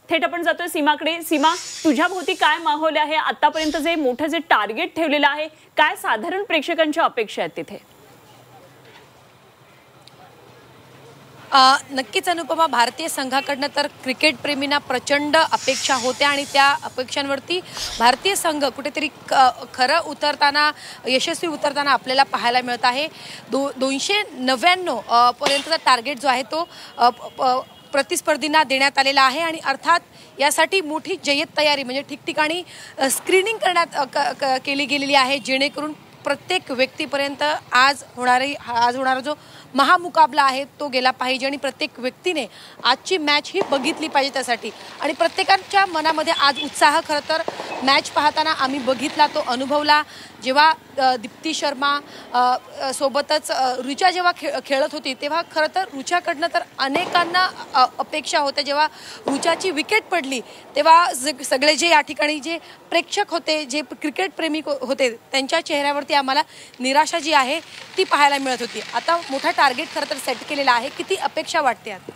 थेट आपण जातोय सीमाकडे. सीमा, तुझ्या भोवती काय माहोल आहे? आतापर्यंत जे मोठं जे टार्गेट ठेवलेलं आहे, काय साधारण प्रेक्षकांच्या अपेक्षा आहेत तिथे? नक्कीच अनुपमा, भारतीय संघाकडनं तर क्रिकेट प्रेमींना प्रचंड अपेक्षा होत्या आणि त्या अपेक्षांवरती भारतीय संघ कुठेतरी खरं उतरताना, यशस्वी उतरताना आपल्याला पाहायला मिळत आहे. 299 पर्यंतचा टार्गेट जो आहे तो प्रतिस्पर्धींना देण्यात आलेला आहे आणि अर्थात यासाठी मोठी जय्यत तयारी म्हणजे ठिकठिकाणी स्क्रीनिंग करण्यात केली गेलेली आहे, जेणेकरून प्रत्येक व्यक्तीपर्यंत आज होणारा जो महामुकाबला आहे तो गेला पाहिजे आणि प्रत्येक व्यक्तीने आजची मॅच ही बघितली पाहिजे त्यासाठी. आणि प्रत्येकाच्या मनामध्ये आज उत्साह खरं तर मॅच पाहताना आम्ही बघितला, तो अनुभवला. जेव्हा दीप्ती शर्मा सोबतच ऋचा जेव्हा खेळत होती तेव्हा खरं तर ऋचाकडनं तर अनेकांना अपेक्षा होत्या. जेव्हा ऋचाची विकेट पडली तेव्हा सगळे जे या ठिकाणी जे प्रेक्षक होते, जे क्रिकेट प्रेमी होते, त्यांच्या चेहऱ्यावरती आम्हाला निराशा जी आहे ती पाहायला मिळत होती. आता मोठा टार्गेट खरं तर सेट केलेला आहे. किती अपेक्षा वाटते आता?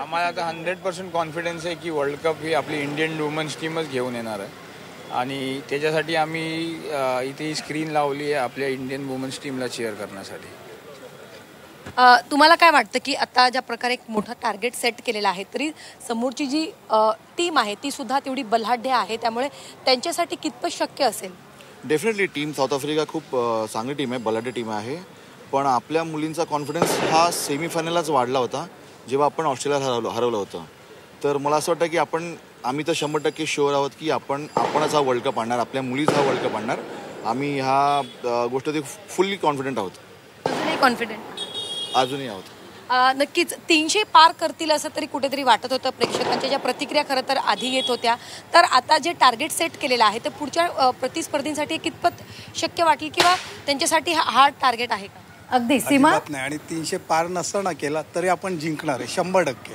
आम्हाला आता 100% कॉन्फिडन्स आहे की वर्ल्ड कप ही आपली इंडियन वुमन्स टीमच घेऊन येणार आहे आणि त्याच्यासाठी आम्ही इथे स्क्रीन लावली आहे आपल्या इंडियन वुमन्स टीमला चीअर करण्यासाठी. तुम्हाला काय वाटतं की आता ज्या प्रकारे एक मोठा टार्गेट सेट केलेला आहे तरी समोरची जी टीम आहे ती सुद्धा तेवढी बलाढ्य आहे, त्यामुळे त्यांच्यासाठी कितपत शक्य असेल? डेफिनेटली टीम साऊथ आफ्रिका खूप चांगली टीम आहे, बलाढ्य टीम आहे. पण आपल्या मुलींचा कॉन्फिडन्स हा सेमीफायनललाच वाढला होता जेव्हा आपण ऑस्ट्रेलियाला हरवलं होतं. तर मला असं वाटतं की आम्ही तर 100% शुअर आहोत की आपणच हा वर्ल्ड कप आणणार, आपल्या मुलीच हा वर्ल्ड कप आणणार. आम्ही ह्या गोष्टी फुल्ली कॉन्फिडंट आहोत. अजूनही कॉन्फिडंट अजूनही आहोत. नक्कीच 300 पार करतील असं तरी कुठेतरी वाटत होतं. प्रेक्षकांच्या ज्या प्रतिक्रिया खरं तर आधी येत होत्या, तर आता जे टार्गेट सेट केलेलं आहे तर पुढच्या प्रतिस्पर्धींसाठी कितपत शक्य वाटेल किंवा त्यांच्यासाठी हा टार्गेट आहे का? अगदी सीमा नाही, आणि 300 पार नसताना केला तरी आपण जिंकणार आहे 100%.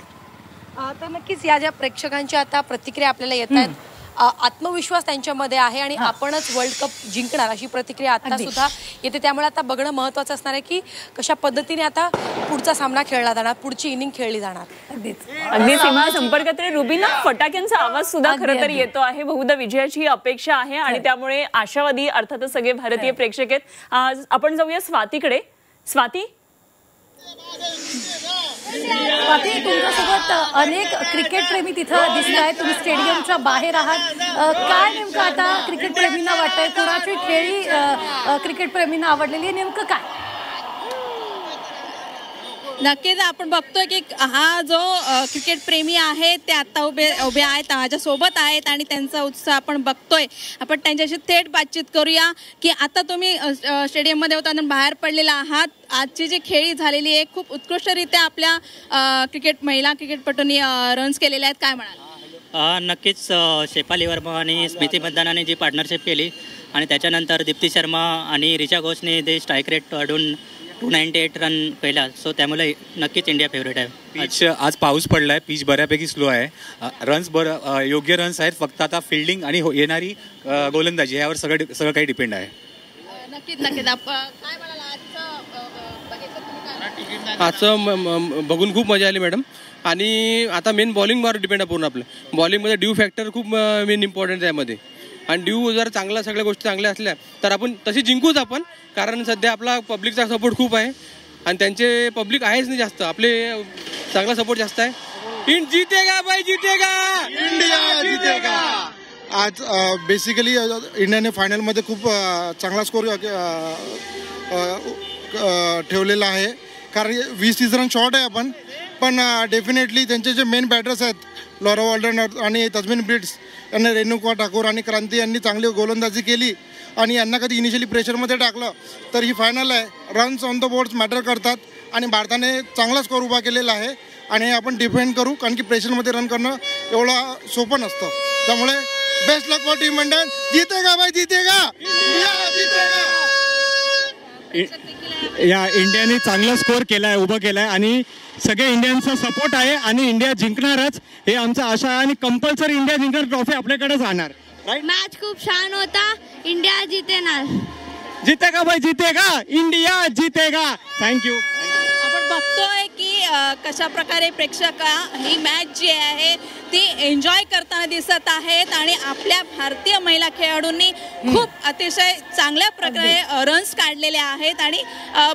तर नक्कीच या ज्या प्रेक्षकांच्या आता प्रतिक्रिया आपल्याला येत आहेत, आत्मविश्वास त्यांच्यामध्ये आहे आणि आपणच वर्ल्ड कप जिंकणार अशी प्रतिक्रिया आता सुद्धा येते. त्यामुळे आता बघणं महत्त्वाचं असणार आहे की कशा पद्धतीने आता पुढचा सामना खेळला जाणार, पुढची इनिंग खेळली जाणार. अगदी सीमा, संपर्कात रुबीना, फटाक्यांचा आवाज सुद्धा खरं तर येतो आहे. बहुधा विजयाची अपेक्षा आहे आणि त्यामुळे आशावादी अर्थातच सगळे भारतीय प्रेक्षक आहेत. आज आपण जाऊया स्वातीकडे. स्वाती, तुमच्यासोबत अनेक क्रिकेट प्रेमी तिथं दिसत आहेत, तुम्ही स्टेडियमच्या बाहेर आहात. काय नेमकं आता क्रिकेट प्रेमींना वाटतंय? कुणाची खेळी क्रिकेट प्रेमींना आवडलेली आहे, नेमकं काय? नक्कीच आपण बघतोय की हा जो क्रिकेट प्रेमी आहे ते आता उभे आहेत, माझ्यासोबत आहेत आणि त्यांचा उत्साह आपण बघतोय. आपण त्यांच्याशी थेट बातचीत करूया की आता तुम्ही स्टेडियममध्ये होता, बाहेर पडलेला आहात. आजची जी खेळी झालेली आहे खूप उत्कृष्टरित्या आपल्या महिला क्रिकेटपटूंनी रन्स केलेले आहेत, काय म्हणाल? नक्कीच शेफाली वर्मा आणि स्मृती मंदानाने जी पार्टनरशिप केली आणि त्याच्यानंतर दीप्ती शर्मा आणि ऋचा घोषने ते स्ट्राईक रेट वाढून 298 रन पहिला, सो त्यामुळे नक्कीच इंडिया फेवरेट आहे. पिच आज पाऊस पडला आहे, पिच बऱ्यापैकी स्लो आहे, रन्स योग्य रन्स आहेत. फक्त आता फिल्डिंग आणि येणारी गोलंदाजी यावर सगळं काही डिपेंड आहे. नक्कीच काय म्हणाला आजचं बघून खूप मजा आली मॅडम. आणि आता मेन बॉलिंगवर डिपेंड आहे पूर्ण. आपलं बॉलिंगमध्ये ड्यू फॅक्टर खूप मेन इम्पॉर्टंट आहे यामध्ये. आणि ड्यू जर सगळ्या गोष्टी चांगल्या असल्या तर आपण तशी जिंकूच आपण, कारण सध्या आपला पब्लिकचा सपोर्ट खूप आहे आणि त्यांचे पब्लिक आहेच नाही जास्त, आपले चांगला सपोर्ट जास्त आहे. जीतेगा भाई जीतेगा, इंडिया जीतेगा. आज बेसिकली इंडियाने फायनलमध्ये खूप चांगला स्कोर ठेवलेला आहे, कारण 20 रन शॉर्ट आहे आपण. पण डेफिनेटली त्यांचे जे मेन बॅटर्स आहेत, लॉरा वॉल्डन आणि तस्मिन ब्रिट्स यांनी, रेणुका ठाकूर आणि क्रांती यांनी चांगली गोलंदाजी केली आणि यांना कधी इनिशियली प्रेशरमध्ये टाकलं तर ही फायनल आहे. Runs on the boards matter करतात आणि भारताने चांगला स्कोर उभा केलेला आहे आणि हे आपण डिफेंड करू, कारण की प्रेशरमध्ये रन करणं एवढं सोपं नसतं. त्यामुळे best luck for team India. जीतेगा भाई जीतेगा, इंडिया जीतेगा. या इंडियाने चांगला स्कोर केलाय, उभं केलाय आणि सगळे इंडियनचा सपोर्ट आहे आणि इंडिया जिंकणारच हे आमचा आशा आहे आणि कंपल्सरी इंडिया जिंकणार, ट्रॉफी आपल्याकडे जाणार. मॅच खूप छान होता, इंडिया जितेणार. जीतेगा भाई जीतेगा, इंडिया जीतेगा. थँक्यू. आपण बघतोय की कशा प्रकारे प्रेक्षक ही मॅच जी आहे ती एन्जॉय करताना दिसत आहेत आणि आपल्या भारतीय महिला खेळाडूंनी खूप अतिशय चांगल्या प्रकारे रन्स काढलेले आहेत आणि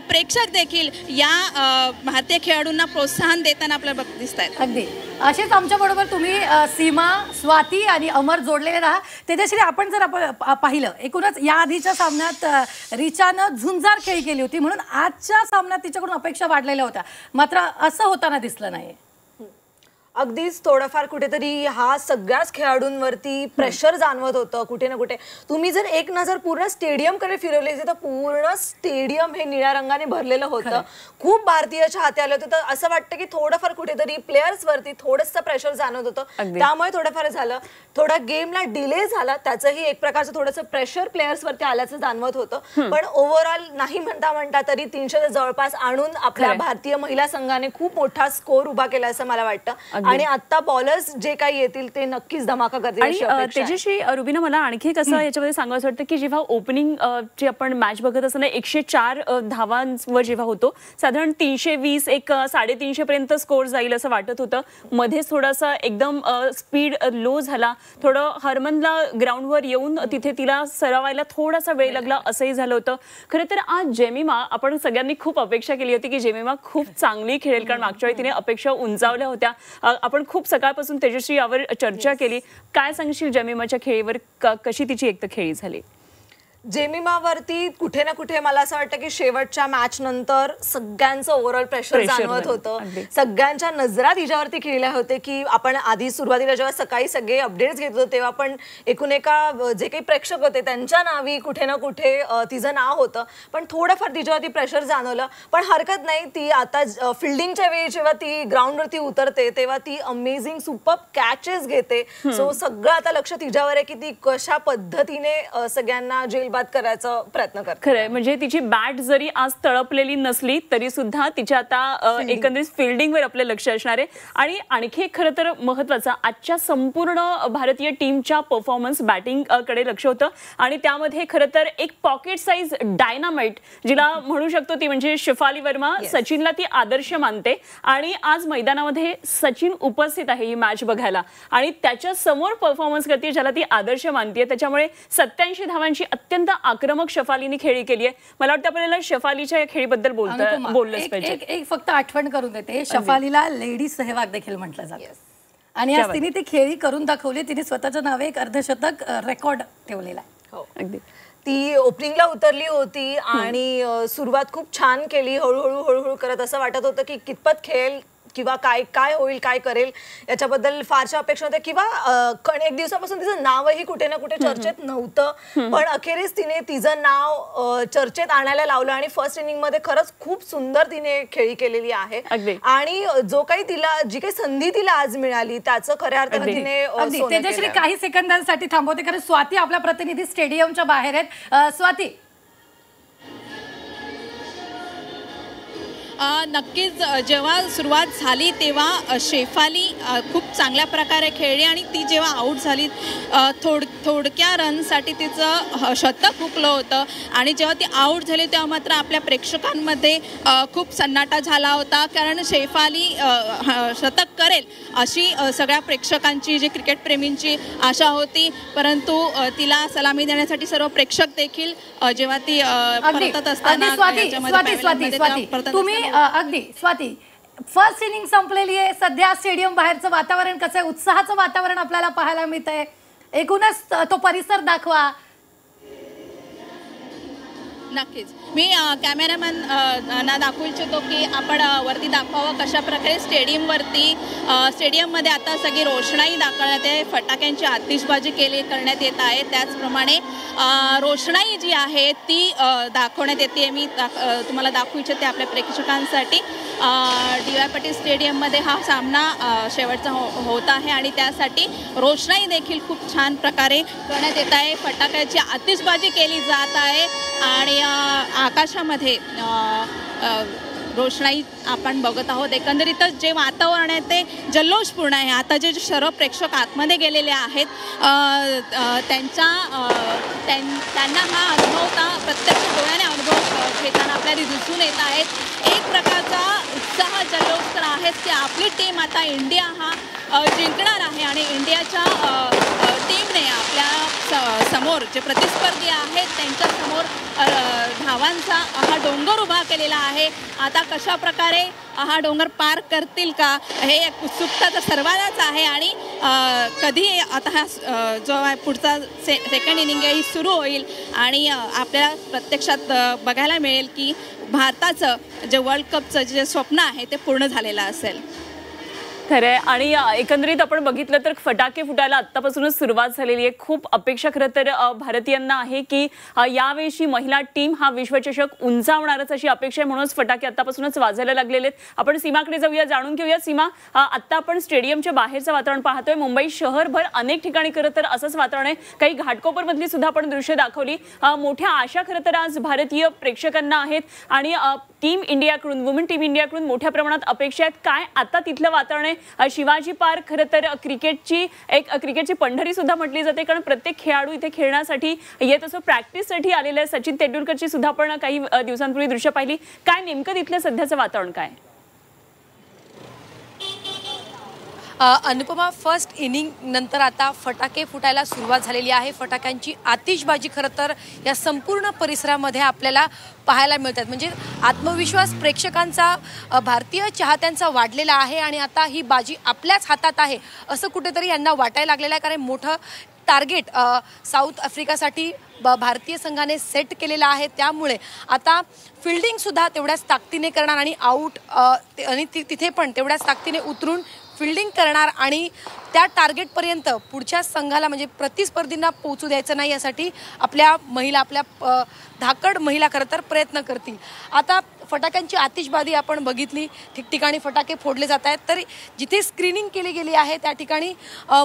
प्रेक्षक देखील या भारतीय खेळाडूंना प्रोत्साहन देताना आपल्याला दिसत आहेत. अगदी असेच आमच्याबरोबर तुम्ही सीमा, स्वाती आणि अमर जोडलेले राहा. तेजश्री, आपण जर पाहिलं एकूणच या आधीच्या सामन्यात रिचानं झुंजार खेळी केली होती म्हणून आजच्या सामन्यात तिच्याकडून अपेक्षा वाढलेल्या होत्या, मात्र असं होताना दिसलं नाही. अगदीच थोडंफार कुठेतरी हा सगळ्याच खेळाडूंवरती प्रेशर जाणवत होतं कुठे ना कुठे. तुम्ही जर एक नजर पूर्ण स्टेडियमकडे फिरवली तर पूर्ण स्टेडियम हे निळ्या रंगाने भरलेलं होतं. खूप भारतीय चाहते आले होते. तर असं वाटतं की थोडंफार कुठेतरी प्लेयर्सवरती थोडंसं प्रेशर जाणवत होतं. त्यामुळे थोडंफार झालं, थोडा गेमला डिले झाला, त्याचंही एक प्रकारचं थोडंसं प्रेशर प्लेयर्सवरती आल्याचं जाणवत होतं. पण ओव्हरऑल नाही म्हणता तरी 300 जवळपास आणून आपल्या भारतीय महिला संघाने खूप मोठा स्कोर उभा केला असं मला वाटतं. आणि आता बॉलर्स जे काही येतील ते नक्कीच धमाका करतील. तेजश्री, रुबीना, मला आणखी कसं याच्यामध्ये सांगायचं वाटतं की जेव्हा ओपनिंग ची आपण मॅच बघत असताना 104 धावांवर जेव्हा होतो, साधारण 320 एक 350 पर्यंत स्कोर जाईल असं वाटत होतं. मध्येच थोडासा एकदम स्पीड लो झाला, थोडं हरमनला ग्राउंडवर येऊन तिथे तिला सरावायला थोडासा वेळ लागला असंही झालं होतं. खरं तर आज जेमिमा, आपण सगळ्यांनी खूप अपेक्षा केली होती की जेमिमा खूप चांगली खेळेल, कारण मागच्या वेळी तिने अपेक्षा उंचावल्या होत्या. आपण खूप सकाळपासून तेजश्री यावर चर्चा केली. काय सांगशील जेमिमाच्या खेळीवर, कशी तिची एक तर खेळी झाली? जेमिमावरती कुठे ना कुठे मला असं वाटतं की शेवटच्या मॅच नंतर सगळ्यांचं ओव्हरऑल प्रेशर जाणवत होतं. सगळ्यांच्या नजरा तिच्यावरती खेळल्या होते की आपण आधी सुरुवातीला जेव्हा सकाळी सगळे अपडेट्स घेत होतो तेव्हा पण एकूण एका जे काही प्रेक्षक होते त्यांच्या नावी कुठे ना कुठे तिचं नाव होतं. पण थोडंफार तिच्यावरती प्रेशर जाणवलं. पण हरकत नाही, ती आता फिल्डिंगच्या वेळी जेव्हा ती ग्राउंडवरती उतरते तेव्हा ती अमेझिंग सुपर कॅचेस घेते. सो सगळं आता लक्ष तिच्यावर आहे की ती कशा पद्धतीने सगळ्यांना जेल करायचा प्रयत्न करते. खरंय, म्हणजे तिची बॅट जरी आज तळपलेली नसली तरी सुद्धा तिच्या आता एकंदरीत फिल्डिंगवर आपलं लक्ष असणार आहे. आणि आणखी एक खरं तर महत्वाचं, आजच्या संपूर्ण भारतीय टीमच्या परफॉर्मन्स बॅटिंग कडे लक्ष होतं आणि त्यामध्ये खरं तर एक पॉकेट साईज डायनामाइट जिला म्हणू शकतो ती म्हणजे शेफाली वर्मा. सचिनला ती आदर्श मानते आणि आज मैदानामध्ये सचिन उपस्थित आहे ही मॅच बघायला आणि त्याच्या समोर परफॉर्मन्स करते ज्याला ती आदर्श मानते. त्याच्यामुळे 87 धावांची अत्यंत आक्रमक शेफालीने खेळी केली आहे. मला वाटतं आपल्याला शेफालीच्या या खेळीबद्दल बोललंच पाहिजे. एक फक्त आठवण करून देते, शेफालीला लेडी सहवाग देखील म्हटलं जातं आणि आज तिने ती खेळी करून दाखवली. तिने स्वतःच्या नावे एक अर्धशतक रेकॉर्ड ठेवलेला आहे. हो, अगदी. ती ओपनिंगला उतरली होती आणि सुरुवात खूप छान केली. हळूहळू करत असं वाटत होतं की कितपत खेळ किंवा काय होईल, काय करेल याच्याबद्दल फारशा अपेक्षा होत्या किंवा एक दिवसापासून तिचं नावही कुठे ना कुठे चर्चेत नव्हतं. पण अखेरीस तिने तिचं नाव चर्चेत आणायला लावलं आणि फर्स्ट इनिंग मध्ये खरंच खूप सुंदर तिने खेळी केलेली आहे. आणि जो काही तिला जी काही संधी तिला आज मिळाली त्याचं खऱ्या अर्थाने तिने. तेजश्री, काही सेकंदांसाठी थांबवते कारण स्वाती आपला प्रतिनिधी स्टेडियमच्या बाहेर आहेत. स्वाती, नक्कीच जेव्हा सुरुवात झाली तेव्हा शेफाली खूप चांगल्या प्रकारे खेळली आणि ती जेव्हा आऊट झाली थोडक्या रनसाठी तिचं शतक हुकलं होतं आणि जेव्हा ती आऊट झाली तेव्हा मात्र आपल्या प्रेक्षकांमध्ये खूप सन्नाटा झाला होता. कारण शेफाली शतक करेल अशी सगळ्या प्रेक्षकांची, जी क्रिकेटप्रेमींची आशा होती. परंतु तिला सलामी देण्यासाठी सर्व प्रेक्षक देखील जेव्हा ती परतत असताना तुम्ही अगदी स्वाती, फर्स्ट इनिंग संपलेली आहे, सध्या स्टेडियम बाहेरचं वातावरण कसं आहे? उत्साहाचं वातावरण आपल्याला पाहायला मिळतंय. एकूणच तो परिसर दाखवा. नक्कीच मी कॅमेरामॅन ना दाखवू इच्छितो की आपण वरती दाखवावं कशा प्रकारे स्टेडियममध्ये आता सगळी रोषणाई दाखवण्यात आहे. फटाक्यांची आतिषबाजी करण्यात येत आहे. त्याचप्रमाणे रोषणाई जी आहे ती दाखवण्यात येते. मी तुम्हाला दाखवू इच्छिते आपल्या प्रेक्षकांसाठी. DY पाटील स्टेडियममध्ये हा सामना शेवटचा होत आहे आणि त्यासाठी रोषणाई देखील खूप छान प्रकारे करण्यात येत आहे. फटाक्याची आतिषबाजी केली जात आहे आणि आकाशामध्ये रोषणाई आपण बघत आहोत. एकंदरीतच जे वातावरण आहे ते जल्लोषपूर्ण आहे. आता जे सर्व प्रेक्षक आतमध्ये गेलेले आहेत त्यांना हा अनुभव प्रत्यक्ष डोळ्याने जल्लोष खेळताना आपल्याला दिसून येत आहेत. एक प्रकारचा उत्साह जल्लोष तर आहेच की आपली टीम आता इंडिया हा जिंकणार आहे आणि इंडियाच्या टीमने आपल्या समोर जे प्रतिस्पर्धी आहेत त्यांच्या समोर धावांचा हा डोंगर उभा केलेला आहे. आता कशा प्रकारे हा डोंगर पार करतील का हे उत्सुकता तर सर्वांनाच आहे. आणि कधी आता हा जो आहे पुढचा सेकंड इनिंग आहे ही सुरू होईल आणि आपल्याला प्रत्यक्षात बघायला मिळेल की भारताचं जे वर्ल्ड कपचं जे स्वप्न आहे ते पूर्ण झालेलं असेल. खरंय. आणि एकंदरीत आपण बघितलं तर फटाके फुटायला आत्तापासूनच सुरुवात झालेली आहे. खूप अपेक्षा खरं तर भारतीयांना आहे की यावेळी महिला टीम हा विश्वचषक उंचावणारच अशी अपेक्षा आहे. म्हणूनच फटाके आत्तापासूनच वाजायला लागलेले आहेत. आपण सीमाकडे जाऊया, जाणून घेऊया. सीमा, आत्ता आपण स्टेडियमच्या बाहेरचं वातावरण पाहतोय. मुंबई शहरभर अनेक ठिकाणी खरं तर असंच वातावरण आहे. काही घाटकोपरमधली सुद्धा आपण दृश्य दाखवली. मोठ्या आशा खरं तर आज भारतीय प्रेक्षकांना आहेत आणि टीम इंडियाकडून, वुमेन टीम इंडियाकडून मोठ्या प्रमाणात अपेक्षा आहेत. काय आता तिथलं वातावरण आहे? शिवाजी पार्क खरं तर क्रिकेटची पंढरी सुद्धा म्हटली जाते, कारण प्रत्येक खेळाडू इथे खेळण्यासाठी येत असो. प्रॅक्टिससाठी आलेले आहे. सचिन तेंडुलकरची सुद्धा आपण काही दिवसांपूर्वी दृश्य पाहिली. काय नेमकं तिथलं सध्याचं वातावरण काय? अनुपमा, फर्स्ट इनिंग नंतर आता फटाके फुटायला सुरुवात झालेली आहे. फटाक्यांची आतिषबाजी खरं तर या संपूर्ण परिसरामध्ये आपल्याला पाहायला मिळतात. म्हणजे आत्मविश्वास प्रेक्षकांचा, भारतीय चाहत्यांचा वाढलेला आहे आणि आता ही बाजी आपल्याच हातात आहे असं कुठेतरी यांना वाटायला लागलेलं आहे. कारण मोठं टार्गेट साऊथ आफ्रिकासाठी भारतीय संघाने सेट केलेला आहे. त्यामुळे आता फिल्डिंग सुद्धा तेवढ्याच ताकदीने करणार आणि आऊट आणि तिथे पण तेवढ्याच ताकदीने उतरून फिल्डिंग करणार आणि त्या टार्गेटपर्यंत पुढच्या संघाला म्हणजे प्रतिस्पर्धींना पोहोचू द्यायचं नाही यासाठी आपल्या धाकड महिला खरं तर प्रयत्न करतील. आता फटाक्यांची आतिषबाजी आपण बघितली, ठिकठिकाणी फटाके फोडले जात आहेत. तर जिथे स्क्रीनिंग केली गेली आहे त्या ठिकाणी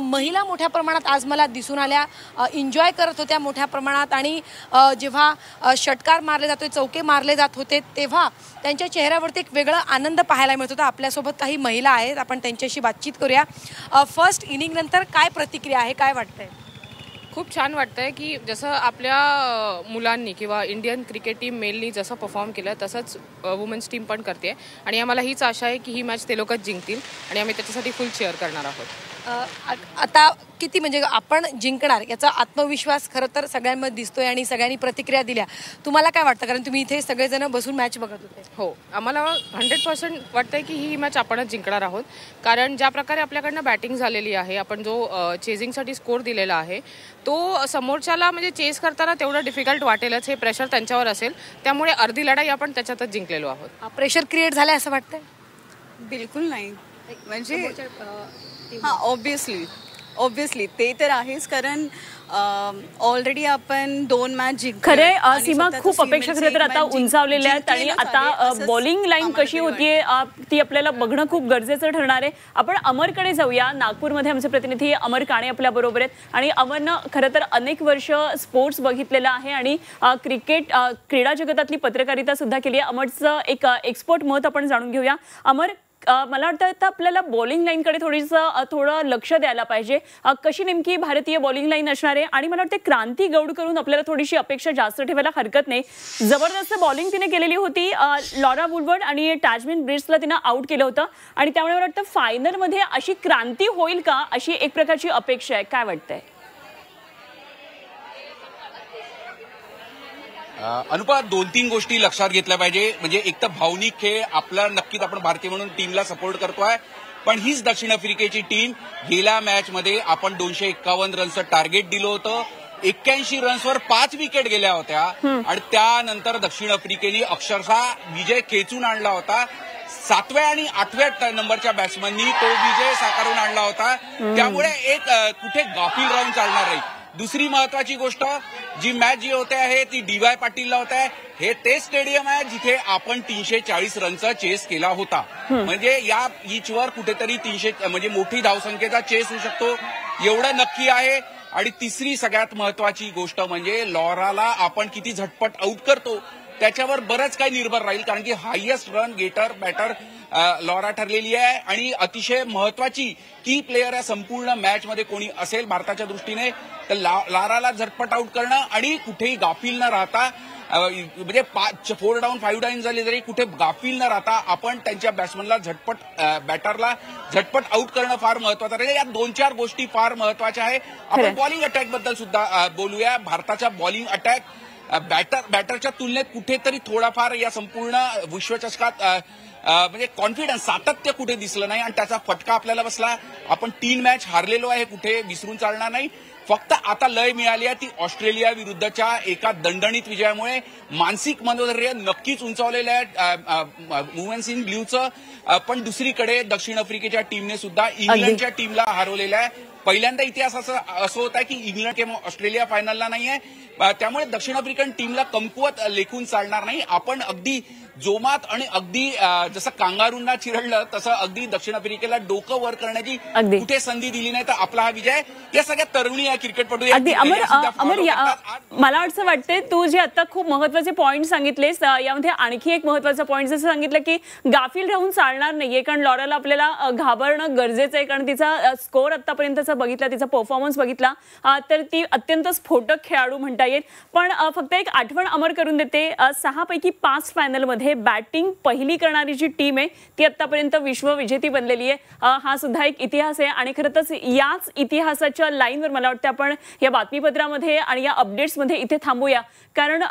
महिला मोठ्या प्रमाणात आज मला दिसून आल्या, एन्जॉय करत होत्या मोठ्या प्रमाणात. आणि जेव्हा षटकार मारले जातोय, चौके मारले जात होते, तेव्हा त्यांच्या चेहऱ्यावरती एक वेगळा आनंद पाहायला मिळत होता. आपल्यासोबत काही महिला आहेत, आपण त्यांच्याशी बातचीत करूया. फर्स्ट इनिंग नंतर काय प्रतिक्रिया आहे, काय वाटतंय? खूप छान वाटतंय की जसं आपल्या मुलांनी किंवा इंडियन क्रिकेट टीम मेलनी जसं परफॉर्म केलं तसंच वुमेन्स टीम पण करते आणि आम्हाला हीच आशा आहे की ही मॅच ते लोकच जिंकतील आणि आम्ही त्याच्यासाठी फुल चेअर करणार आहोत. आता किती म्हणजे आपण जिंकणार याचा आत्मविश्वास खरं तर सगळ्यांमध्ये दिसतोय आणि सगळ्यांनी प्रतिक्रिया दिल्या. तुम्हाला काय वाटतं, कारण तुम्ही इथे सगळेजण बसून मॅच बघत होते? हो, आम्हाला 100% वाटतंय की ही मॅच आपणच जिंकणार आहोत. कारण ज्या प्रकारे आपल्याकडनं बॅटिंग झालेली आहे, आपण जो चेजिंगसाठी स्कोर दिलेला आहे तो समोरच्याला म्हणजे चेस करताना तेवढं डिफिकल्ट वाटेलच. हे प्रेशर त्यांच्यावर असेल, त्यामुळे अर्धी लढाई आपण त्याच्यातच जिंकलेलो आहोत. प्रेशर क्रिएट झालंय असं वाटतंय? बिलकुल नाही. म्हणजे हां, ऑब्विसली ते तर आहेच, कारण ऑलरेडी आपण 2 मॅच जिंकलो. खरे सीमा, खूप अपेक्षा खरं तर आता उंचावलेल्या आहेत आणि आता बॉलिंग लाईन कशी होतीये ती आपल्याला बघणं खूप गरजेचं ठरणार आहे. आपण अमरकडे जाऊया. नागपूरमध्ये आमचे प्रतिनिधी अमर काणे आपल्या बरोबर आहेत आणि अमरनं खरं तर अनेक वर्ष स्पोर्ट्स बघितलेलं आहे आणि क्रीडा जगतातली पत्रकारिता सुद्धा केली आहे. अमरचं एक एक्सपर्ट मत आपण जाणून घेऊया. अमर, मला वाटतं आता आपल्याला बॉलिंग लाईनकडे थोडं लक्ष द्यायला पाहिजे. कशी नेमकी भारतीय बॉलिंग लाईन असणार आहे? आणि मला वाटतं क्रांती गौड करून आपल्याला थोडीशी अपेक्षा जास्त ठेवायला हरकत नाही. जबरदस्त बॉलिंग तिने केलेली होती. लॉरा वुलवर्ड आणि टॅजमिन ब्रिट्सला तिनं आउट केलं होतं आणि त्यामुळे मला वाटतं फायनलमध्ये अशी क्रांती होईल का, अशी एक प्रकारची अपेक्षा आहे. काय वाटतंय? अनुपा, 2-3 गोष्टी लक्षात घेतल्या पाहिजे. म्हणजे एक तर भावनिक खेळ आपला, नक्कीच आपण भारतीय म्हणून टीमला सपोर्ट करतोय, पण हीच दक्षिण आफ्रिकेची टीम गेल्या मॅचमध्ये आपण 251 रनचं टार्गेट दिलं होतं. 81 रन्सवर 5 विकेट गेल्या होत्या आणि त्यानंतर दक्षिण आफ्रिकेने अक्षरशः विजय खेचून आणला होता. 7व्या आणि 8व्या नंबरच्या बॅट्समननी तो विजय साकारून आणला होता. त्यामुळे एक कुठे गाफील राहून चालणार नाही. दुसरी महत्वाची गोष्ट, जी मॅच जी होते आहे ती DY पाटीलला होत आहे. हे ते स्टेडियम आहे जिथे आपण 340 रनचा चेस केला होता. म्हणजे या पिचवर कुठेतरी 300 म्हणजे मोठी धावसंख्येचा चेस होऊ शकतो एवढं नक्की आहे. आणि तिसरी सगळ्यात महत्वाची गोष्ट म्हणजे लॉराला आपण किती झटपट आउट करतो त्याच्यावर बरंच काही निर्भर राहील, कारण की highest run getter batter Laura ठरलेली आहे आणि अतिशय महत्वाची की प्लेयर या संपूर्ण मॅचमध्ये कोणी असेल भारताच्या दृष्टीने तर लॉराला झटपट आउट करणं आणि कुठेही गाफील न राहता म्हणजे 4 डाऊन 5 डाऊन झाले तरी कुठे गाफील न राहता आपण त्यांच्या बॅट्समनला बॅटरला झटपट आउट करणं फार महत्वाचं आहे. या 2-4 गोष्टी फार महत्वाच्या आहे. आपण बॉलिंग अटॅक बद्दल सुद्धा बोलूया. भारताच्या बॉलिंग अटॅक बॅटरच्या तुलनेत कुठेतरी थोडाफार या संपूर्ण विश्वचषकात म्हणजे कॉन्फिडन्स सातत्य कुठे दिसलं नाही आणि त्याचा फटका आपल्याला बसला. आपण 3 मॅच हारलेलो आहे, कुठे विसरून चालणार नाही. फक्त आता लय मिळाली आहे ती ऑस्ट्रेलिया विरुद्धच्या एका दणदणीत विजयामुळे. मानसिक मनोधैर्य नक्कीच उंचावलेलं आहे वुमेन्स इन ब्ल्यूचं. पण दुसरीकडे दक्षिण आफ्रिकेच्या टीमने सुद्धा इंग्लंडच्या टीमला हरवलेलं आहे. पहिल्यांदा इतिहास असं होत आहे की इंग्लंड किंवा ऑस्ट्रेलिया फायनलला नाहीये. त्यामुळे दक्षिण आफ्रिकन टीमला कमकुवत लेखून चालणार नाही. आपण अगदी जोमात आणि अगदी जसं कांगारूंना चिरडलं तसं अगदी दक्षिण आफ्रिकेला डोकं वर करण्याची कुठे संधी दिली नाही. तर आपला हा विजय या सगळ्या तरुणी या क्रिकेटपटू अगदी अमर मला असं वाटतंय तू जे आता खूप महत्वाचे पॉईंट सांगितलेस यामध्ये आणखी एक महत्वाचा पॉईंट जसं सांगितलं की गाफील राहून चालणार नाहीये. कारण लॉराला आपल्याला घाबरणं गरजेचं आहे. कारण तिचा स्कोर आतापर्यंतचा बघितला, तिचा परफॉर्मन्स बघितला तर ती अत्यंत स्फोटक खेळाडू म्हणता येईल. पण फक्त एक आठवण अमर करून देते, 6 पैकी 5 फायनलमध्ये बॅटिंग पहिली करणारी जी टीम आहे ती आतापर्यंत विश्व विजेती बनलेली आहे. हा सुद्धा एक इतिहास आहे. आणि खरं तर याच इतिहासाच्या लाईनवर मला वाटतं आपण या बातमीपत्रामध्ये आणि या अपडेट्समध्ये इथे थांबूया. कारण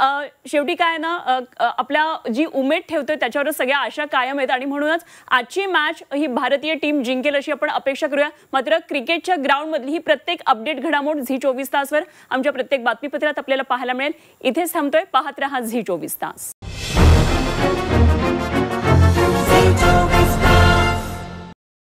शेवटी काय ना आपल्या जी उमेद ठेवतोय त्याच्यावर सगळ्या आशा कायम आहेत आणि म्हणूनच आजची मॅच ही भारतीय टीम जिंकेल अशी आपण अपेक्षा करूया. मात्र क्रिकेटच्या ग्राउंडमधली ही प्रत्येक अपडेट घडामोड झी24 तासवर आमच्या प्रत्येक बातमीपत्रात आपल्याला पाहायला मिळेल. इथेच थांबतोय. पाहत रहा झी24 तास.